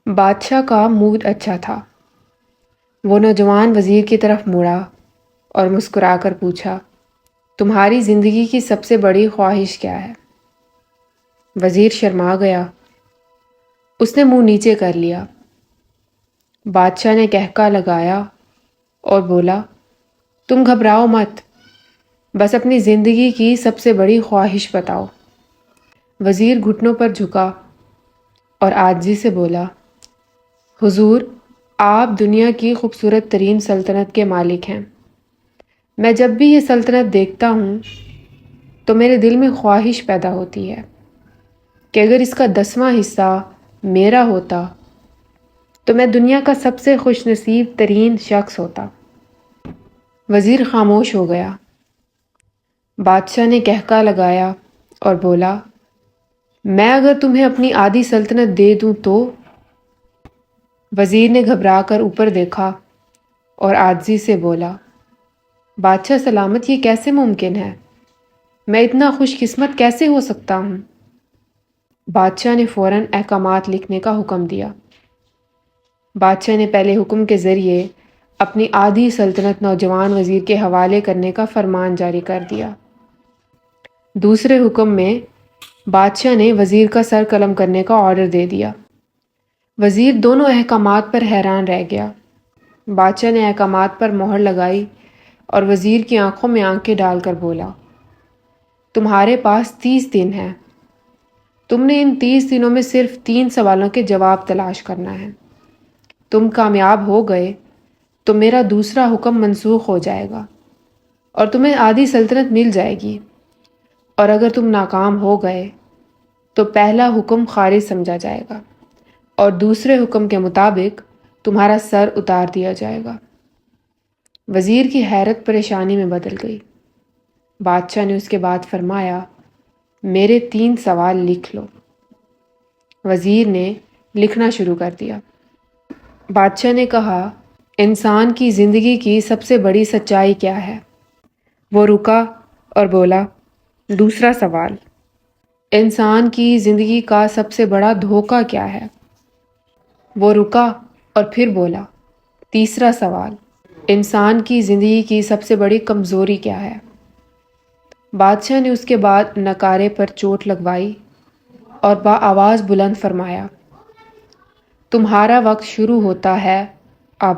بادشاہ کا موڈ اچھا تھا۔ وہ نوجوان وزیر کی طرف مڑا اور مسکرا کر پوچھا، تمہاری زندگی کی سب سے بڑی خواہش کیا ہے؟ وزیر شرما گیا۔ اس نے منہ نیچے کر لیا۔ بادشاہ نے کہکا لگایا اور بولا، تم گھبراؤ مت، بس اپنی زندگی کی سب سے بڑی خواہش بتاؤ۔ وزیر گھٹنوں پر جھکا اور عاجزی سے بولا، حضور، آپ دنیا کی خوبصورت ترین سلطنت کے مالک ہیں۔ میں جب بھی یہ سلطنت دیکھتا ہوں تو میرے دل میں خواہش پیدا ہوتی ہے کہ اگر اس کا 10واں حصہ میرا ہوتا تو میں دنیا کا سب سے خوش نصیب ترین شخص ہوتا۔ وزیر خاموش ہو گیا۔ بادشاہ نے کہکا لگایا اور بولا، میں اگر تمہیں اپنی آدھی سلطنت دے دوں تو؟ وزیر نے گھبرا کر اوپر دیکھا اور عاجزی سے بولا، بادشاہ سلامت، یہ کیسے ممکن ہے؟ میں اتنا خوش قسمت کیسے ہو سکتا ہوں؟ بادشاہ نے فوراً احکامات لکھنے کا حکم دیا۔ بادشاہ نے پہلے حکم کے ذریعے اپنی آدھی سلطنت نوجوان وزیر کے حوالے کرنے کا فرمان جاری کر دیا۔ دوسرے حکم میں بادشاہ نے وزیر کا سر قلم کرنے کا آرڈر دے دیا۔ وزیر دونوں احکامات پر حیران رہ گیا۔ بادشاہ نے احکامات پر مہر لگائی اور وزیر کی آنکھوں میں آنکھیں ڈال کر بولا، تمہارے پاس 30 دن ہیں۔ تم نے ان 30 دنوں میں صرف 3 سوالوں کے جواب تلاش کرنا ہے۔ تم کامیاب ہو گئے تو میرا دوسرا حکم منسوخ ہو جائے گا اور تمہیں آدھی سلطنت مل جائے گی، اور اگر تم ناکام ہو گئے تو پہلا حکم خارج سمجھا جائے گا اور دوسرے حکم کے مطابق تمہارا سر اتار دیا جائے گا۔ وزیر کی حیرت پریشانی میں بدل گئی۔ بادشاہ نے اس کے بعد فرمایا، میرے 3 سوال لکھ لو۔ وزیر نے لکھنا شروع کر دیا۔ بادشاہ نے کہا، انسان کی زندگی کی سب سے بڑی سچائی کیا ہے؟ وہ رکا اور بولا، دوسرا سوال، انسان کی زندگی کا سب سے بڑا دھوکہ کیا ہے؟ وہ رکا اور پھر بولا، تیسرا سوال، انسان کی زندگی کی سب سے بڑی کمزوری کیا ہے؟ بادشاہ نے اس کے بعد نکارے پر چوٹ لگوائی اور بآواز بلند فرمایا، تمہارا وقت شروع ہوتا ہے اب۔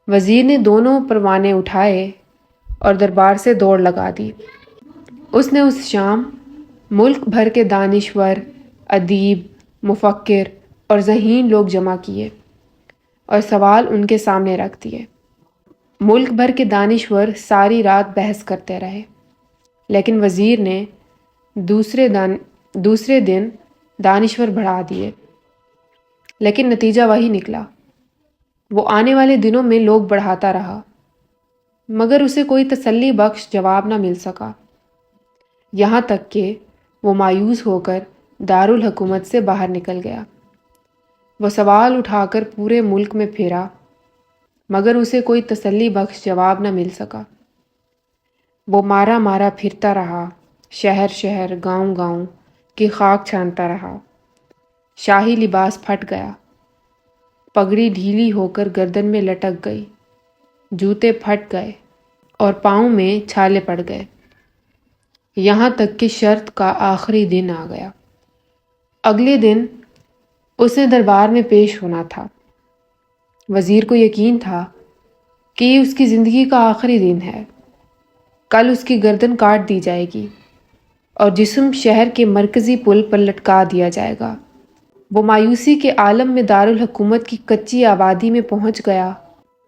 وزیر نے دونوں پروانے اٹھائے اور دربار سے دوڑ لگا دی۔ اس نے اس شام ملک بھر کے دانشور، ادیب، مفکر اور ذہین لوگ جمع کیے اور سوال ان کے سامنے رکھ دیے۔ ملک بھر کے دانشور ساری رات بحث کرتے رہے، لیکن وزیر نے دوسرے دن دانشور بڑھا دیے، لیکن نتیجہ وہی نکلا۔ وہ آنے والے دنوں میں لوگ بڑھاتا رہا، مگر اسے کوئی تسلی بخش جواب نہ مل سکا، یہاں تک کہ وہ مایوس ہو کر دارالحکومت سے باہر نکل گیا۔ وہ سوال اٹھا کر پورے ملک میں پھرا، مگر اسے کوئی تسلی بخش جواب نہ مل سکا۔ وہ مارا مارا پھرتا رہا، شہر شہر، گاؤں گاؤں کی خاک چھانتا رہا۔ شاہی لباس پھٹ گیا، پگڑی ڈھیلی ہو کر گردن میں لٹک گئی، جوتے پھٹ گئے اور پاؤں میں چھالے پڑ گئے، یہاں تک کہ شرط کا آخری دن آ گیا۔ اگلے دن اس نے دربار میں پیش ہونا تھا۔ وزیر کو یقین تھا کہ یہ اس کی زندگی کا آخری دن ہے۔ کل اس کی گردن کاٹ دی جائے گی اور جسم شہر کے مرکزی پل پر لٹکا دیا جائے گا۔ وہ مایوسی کے عالم میں دارالحکومت کی کچی آبادی میں پہنچ گیا۔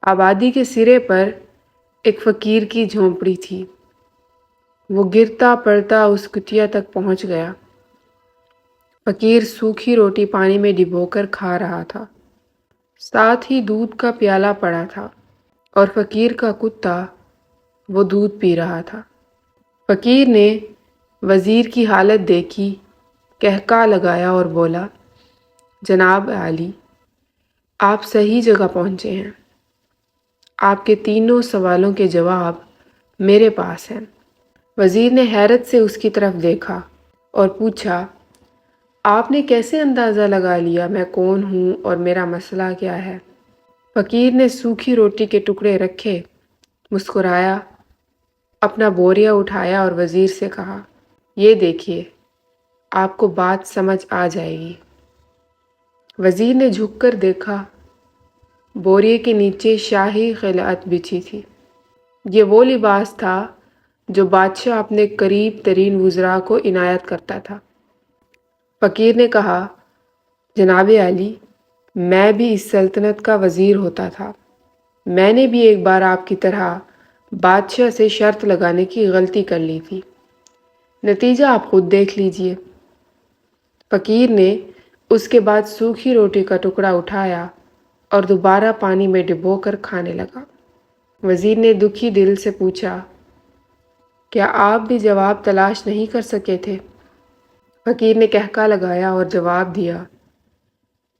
آبادی کے سرے پر ایک فقیر کی جھونپڑی تھی۔ وہ گرتا پڑتا اس کٹیا تک پہنچ گیا۔ فقیر سوکھی روٹی پانی میں ڈبو کر کھا رہا تھا، ساتھ ہی دودھ کا پیالہ پڑا تھا اور فقیر کا کتا وہ دودھ پی رہا تھا۔ فقیر نے وزیر کی حالت دیکھی، کہکا لگایا اور بولا، جناب عالی، آپ صحیح جگہ پہنچے ہیں۔ آپ کے 3 سوالوں کے جواب میرے پاس ہیں۔ وزیر نے حیرت سے اس کی طرف دیکھا اور پوچھا، آپ نے کیسے اندازہ لگا لیا میں کون ہوں اور میرا مسئلہ کیا ہے؟ فقیر نے سوکھی روٹی کے ٹکڑے رکھے، مسکرایا، اپنا بوریا اٹھایا اور وزیر سے کہا، یہ دیکھیے، آپ کو بات سمجھ آ جائے گی۔ وزیر نے جھک کر دیکھا، بوریے کے نیچے شاہی خلعت بچھی تھی۔ یہ وہ لباس تھا جو بادشاہ اپنے قریب ترین وزراء کو عنایت کرتا تھا۔ فقیر نے کہا، جناب عالی، میں بھی اس سلطنت کا وزیر ہوتا تھا۔ میں نے بھی ایک بار آپ کی طرح بادشاہ سے شرط لگانے کی غلطی کر لی تھی۔ نتیجہ آپ خود دیکھ لیجئے۔ فقیر نے اس کے بعد سوکھی روٹی کا ٹکڑا اٹھایا اور دوبارہ پانی میں ڈبو کر کھانے لگا۔ وزیر نے دکھی دل سے پوچھا، کیا آپ بھی جواب تلاش نہیں کر سکے تھے؟ فقیر نے کہکا لگایا اور جواب دیا،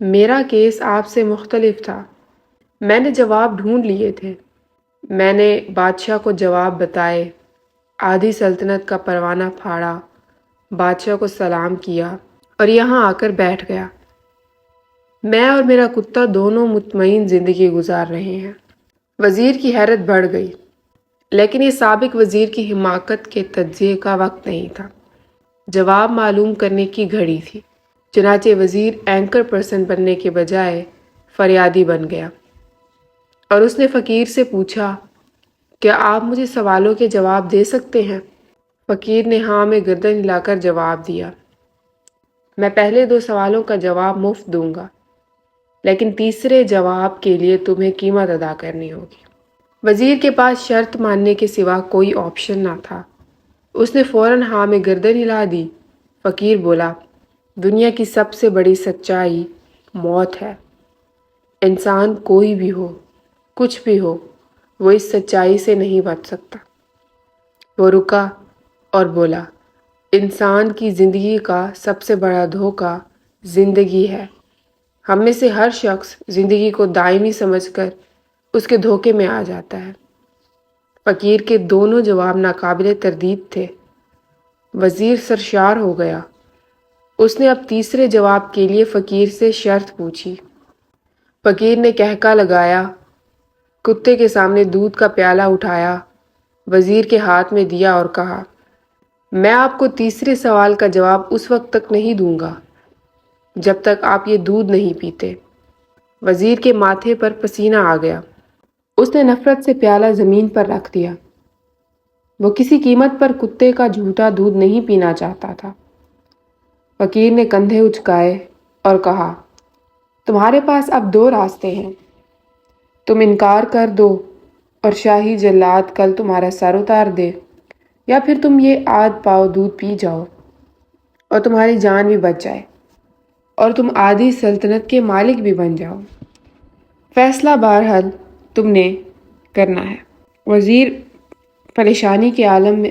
میرا کیس آپ سے مختلف تھا۔ میں نے جواب ڈھونڈ لیے تھے۔ میں نے بادشاہ کو جواب بتائے، آدھی سلطنت کا پروانہ پھاڑا، بادشاہ کو سلام کیا اور یہاں آ کر بیٹھ گیا۔ میں اور میرا کتا دونوں مطمئن زندگی گزار رہے ہیں۔ وزیر کی حیرت بڑھ گئی، لیکن یہ سابق وزیر کی حماقت کے تجزیے کا وقت نہیں تھا، جواب معلوم کرنے کی گھڑی تھی۔ چنانچہ وزیر اینکر پرسن بننے کے بجائے فریادی بن گیا اور اس نے فقیر سے پوچھا، کیا آپ مجھے سوالوں کے جواب دے سکتے ہیں؟ فقیر نے ہاں میں گردن ہلا کر جواب دیا، میں پہلے 2 سوالوں کا جواب مفت دوں گا، لیکن تیسرے جواب کے لیے تمہیں قیمت ادا کرنی ہوگی۔ وزیر کے پاس شرط ماننے کے سوا کوئی آپشن نہ تھا۔ اس نے فوراً ہاں میں گردن ہلا دی۔ فقیر بولا، دنیا کی سب سے بڑی سچائی موت ہے۔ انسان کوئی بھی ہو، کچھ بھی ہو، وہ اس سچائی سے نہیں بچ سکتا۔ وہ رکا اور بولا، انسان کی زندگی کا سب سے بڑا دھوکہ زندگی ہے۔ ہم میں سے ہر شخص زندگی کو دائمی سمجھ کر اس کے دھوکے میں آ جاتا ہے۔ فقیر کے دونوں جواب ناقابل تردید تھے۔ وزیر سرشار ہو گیا۔ اس نے اب تیسرے جواب کے لیے فقیر سے شرط پوچھی۔ فقیر نے کہکا لگایا، کتے کے سامنے دودھ کا پیالہ اٹھایا، وزیر کے ہاتھ میں دیا اور کہا، میں آپ کو تیسرے سوال کا جواب اس وقت تک نہیں دوں گا جب تک آپ یہ دودھ نہیں پیتے۔ وزیر کے ماتھے پر پسینہ آ گیا۔ اس نے نفرت سے پیالہ زمین پر رکھ دیا۔ وہ کسی قیمت پر کتے کا جھوٹا دودھ نہیں پینا چاہتا تھا۔ فقیر نے کندھے اچکائے اور کہا، تمہارے پاس اب 2 راستے ہیں، تم انکار کر دو اور شاہی جلاد کل تمہارا سر اتار دے، یا پھر تم یہ آدھ پاؤ دودھ پی جاؤ اور تمہاری جان بھی بچ جائے اور تم آدھی سلطنت کے مالک بھی بن جاؤ۔ فیصلہ بہرحال تم نے کرنا ہے۔ وزیر پریشانی کے عالم میں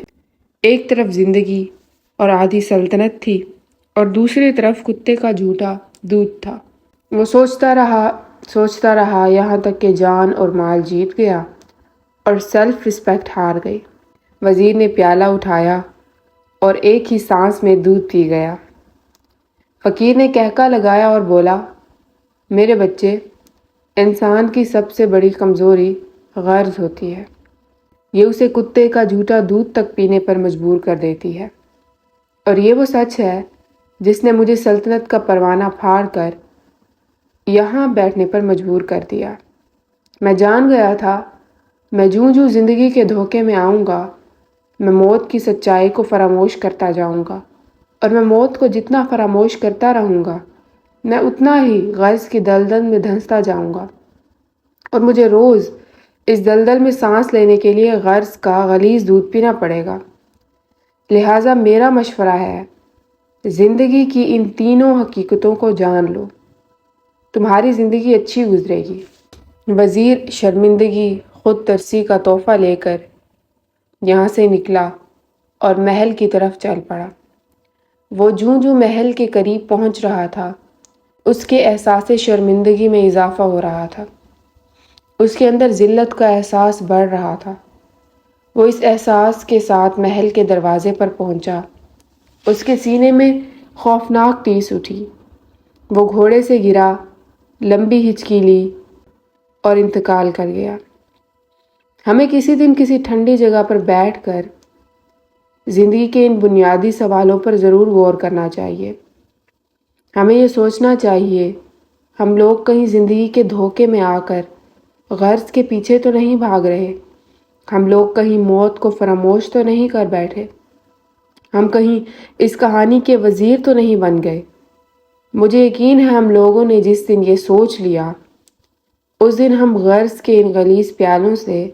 ایک طرف زندگی اور آدھی سلطنت تھی اور دوسری طرف کتے کا جھوٹا دودھ تھا۔ وہ سوچتا رہا یہاں تک کہ جان اور مال جیت گیا اور سیلف رسپیکٹ ہار گئی۔ وزیر نے پیالہ اٹھایا اور ایک ہی سانس میں دودھ پی گیا۔ فقیر نے کہکا لگایا اور بولا، میرے بچے، انسان کی سب سے بڑی کمزوری غرض ہوتی ہے۔ یہ اسے کتے کا جھوٹا دودھ تک پینے پر مجبور کر دیتی ہے، اور یہ وہ سچ ہے جس نے مجھے سلطنت کا پروانہ پھاڑ کر یہاں بیٹھنے پر مجبور کر دیا۔ میں جان گیا تھا میں جوں زندگی کے دھوکے میں آؤں گا، میں موت کی سچائی کو فراموش کرتا جاؤں گا، اور میں موت کو جتنا فراموش کرتا رہوں گا میں اتنا ہی غرض کی دلدل میں دھنستا جاؤں گا، اور مجھے روز اس دلدل میں سانس لینے کے لیے غرض کا غلیظ دودھ پینا پڑے گا۔ لہٰذا میرا مشورہ ہے، زندگی کی ان تینوں حقیقتوں کو جان لو، تمہاری زندگی اچھی گزرے گی۔ وزیر شرمندگی خود ترسی کا تحفہ لے کر یہاں سے نکلا اور محل کی طرف چل پڑا۔ وہ جوں محل کے قریب پہنچ رہا تھا، اس کے احساس شرمندگی میں اضافہ ہو رہا تھا۔ اس کے اندر ذلت کا احساس بڑھ رہا تھا۔ وہ اس احساس کے ساتھ محل کے دروازے پر پہنچا۔ اس کے سینے میں خوفناک ٹیس اٹھی۔ وہ گھوڑے سے گرا، لمبی ہچکی لی اور انتقال کر گیا۔ ہمیں کسی دن کسی ٹھنڈی جگہ پر بیٹھ کر زندگی کے ان بنیادی سوالوں پر ضرور غور کرنا چاہیے۔ ہمیں یہ سوچنا چاہیے، ہم لوگ کہیں زندگی کے دھوکے میں آ کر غرض کے پیچھے تو نہیں بھاگ رہے، ہم لوگ کہیں موت کو فراموش تو نہیں کر بیٹھے، ہم کہیں اس کہانی کے وزیر تو نہیں بن گئے۔ مجھے یقین ہے ہم لوگوں نے جس دن یہ سوچ لیا، اس دن ہم غرض کے ان غلیظ پیالوں سے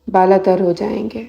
بالاتر ہو جائیں گے۔